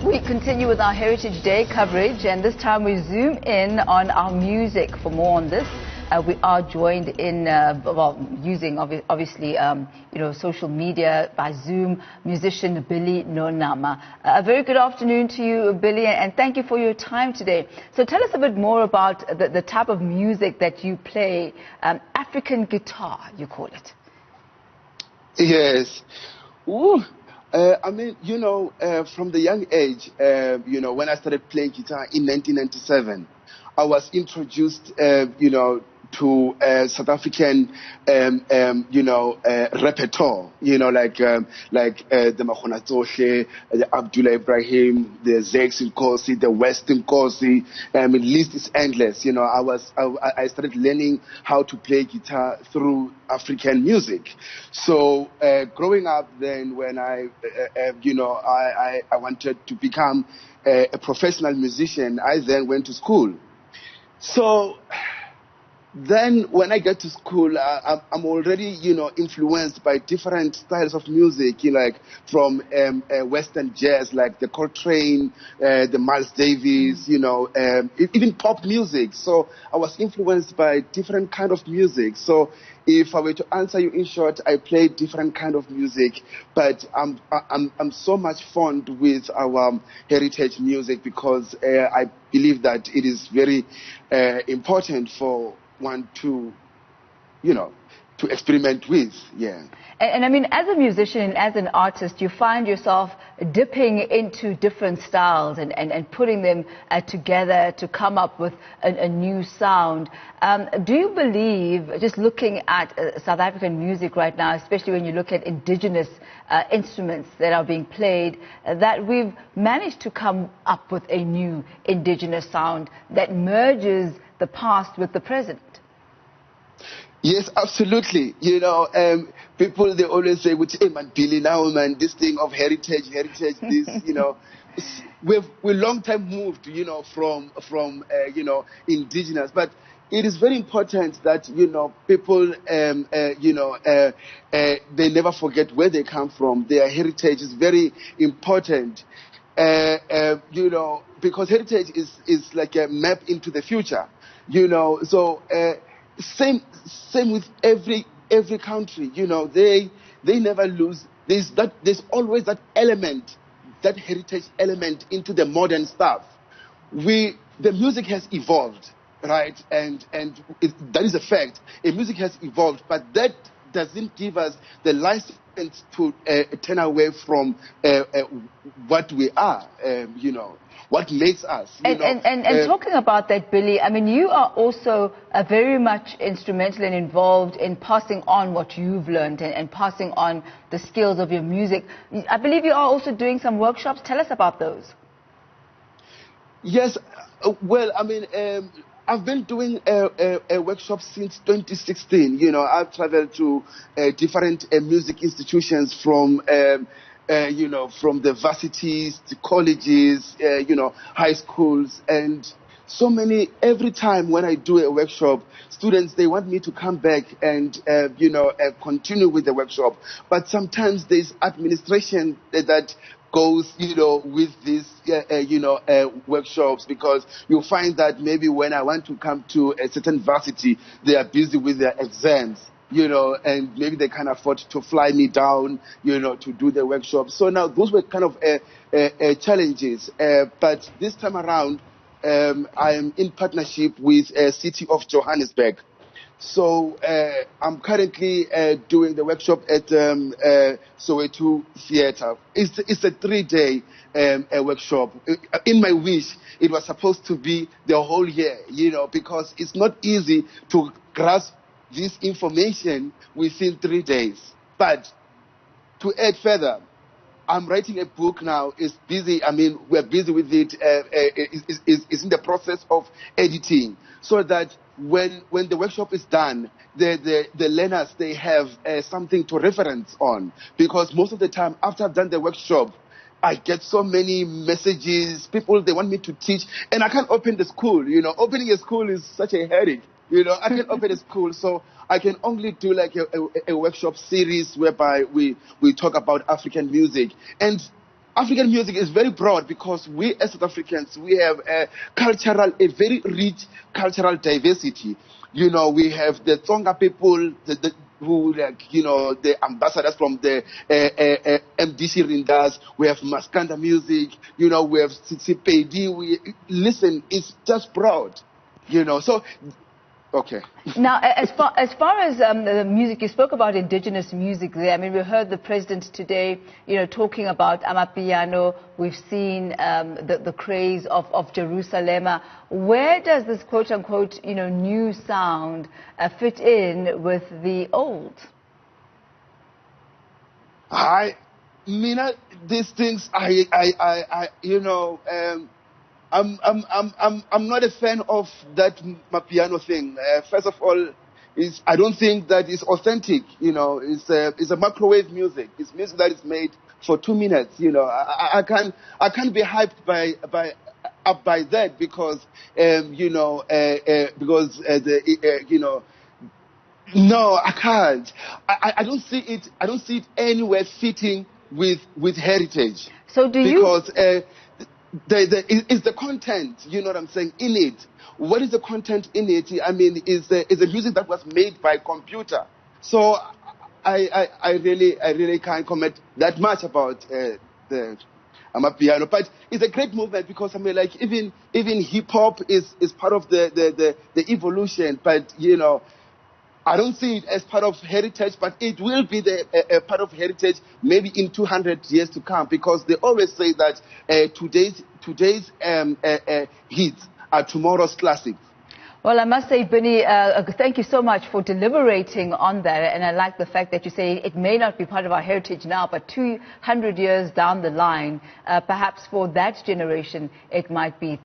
We continue with our Heritage Day coverage, and this time we zoom in on our music. For more on this, we are joined in, using obviously, social media by Zoom, musician Billy Monama. A very good afternoon to you, Billy, and thank you for your time today. So tell us a bit more about the type of music that you play, African guitar, you call it. Yes. Ooh. From the young age, when I started playing guitar in 1997, I was introduced, to South African, repertoire, the Mahona Toshe, the Abdullah Ibrahim, the Zex Nkosi, the West Nkosi. The list is endless. I started learning how to play guitar through African music. So growing up, then when I wanted to become a professional musician, I then went to school. So then when I get to school, I'm already, influenced by different styles of music, from Western jazz, like the Coltrane, the Miles Davis, even pop music. So I was influenced by different kind of music. So if I were to answer you in short, I play different kind of music, but I'm so much fond with our heritage music because I believe that it is very important for one to experiment with, yeah. And I mean, as a musician and as an artist, you find yourself dipping into different styles and putting them together to come up with a new sound. Do you believe, just looking at South African music right now, especially when you look at indigenous instruments that are being played, that we've managed to come up with a new indigenous sound that merges the past with the present? Yes, absolutely. People, they always say, hey man, Billy, now man, this thing of heritage, this, we long time moved, from indigenous, but it is very important that, people, they never forget where they come from. Their heritage is very important, because heritage is like a map into the future, so, same with every country, they never lose. There's always that element, that heritage element into the modern stuff. The music has evolved, right? And that is a fact. Music has evolved, but that doesn't give us the license to turn away from what we are, what makes us. And talking about that, Billy, I mean, you are also very much instrumental and involved in passing on what you've learned and passing on the skills of your music. I believe you are also doing some workshops. Tell us about those. Yes, well, I mean, I've been doing a workshop since 2016. I've traveled to different music institutions from from the varsities to colleges, high schools, and so many. Every time when I do a workshop, students, they want me to come back and, continue with the workshop. But sometimes there's administration that goes, with these, workshops, because you find that maybe when I want to come to a certain varsity, they are busy with their exams. And maybe they can't afford to fly me down, to do the workshop. So now those were kind of challenges. But this time around, I am in partnership with City of Johannesburg. So I'm currently doing the workshop at Soweto Theatre. It's a 3-day workshop. In my wish, it was supposed to be the whole year, because it's not easy to grasp this information within 3 days. But to add further, I'm writing a book now. It's busy. I mean, we're busy with it. It's in the process of editing, so that when the workshop is done, the learners, they have something to reference on. Because most of the time, after I've done the workshop, I get so many messages. People, they want me to teach, and I can't open the school. Opening a school is such a headache. I can open a school, so I can only do like a workshop series whereby we talk about African music. And African music is very broad because we as South Africans, we have a very rich cultural diversity. You know, we have the Tsonga people, who, like, you know, the ambassadors from the MDC Rindas. We have Maskanda music. You know, we have Sipedi. Listen, it's just broad. You know, so. Okay. Now, as far as the music, you spoke about indigenous music there. I mean, we heard the president today, you know, talking about Amapiano. We've seen the craze of Jerusalem. Where does this quote-unquote, you know, new sound fit in with the old? These things, you know, I'm not a fan of that Mapiano thing. First of all, I don't think that is authentic. You know, it's a microwave music. It's music that is made for 2 minutes. You know, I can't be hyped by that because you know, you know. No, I can't. I don't see it. I don't see it anywhere fitting with heritage. So do you? Because is the content, you know what I'm saying, in it. What is the content in it? I mean, is the music that was made by computer. So I really can't comment that much about the Amapiano. But it's a great movement because, I mean, like, even hip hop is part of the evolution. But, you know, I don't see it as part of heritage, but it will be a part of heritage maybe in 200 years to come, because they always say that today's hits are tomorrow's classics. Well, I must say, Binnie, thank you so much for deliberating on that. And I like the fact that you say it may not be part of our heritage now, but 200 years down the line, perhaps for that generation, it might be.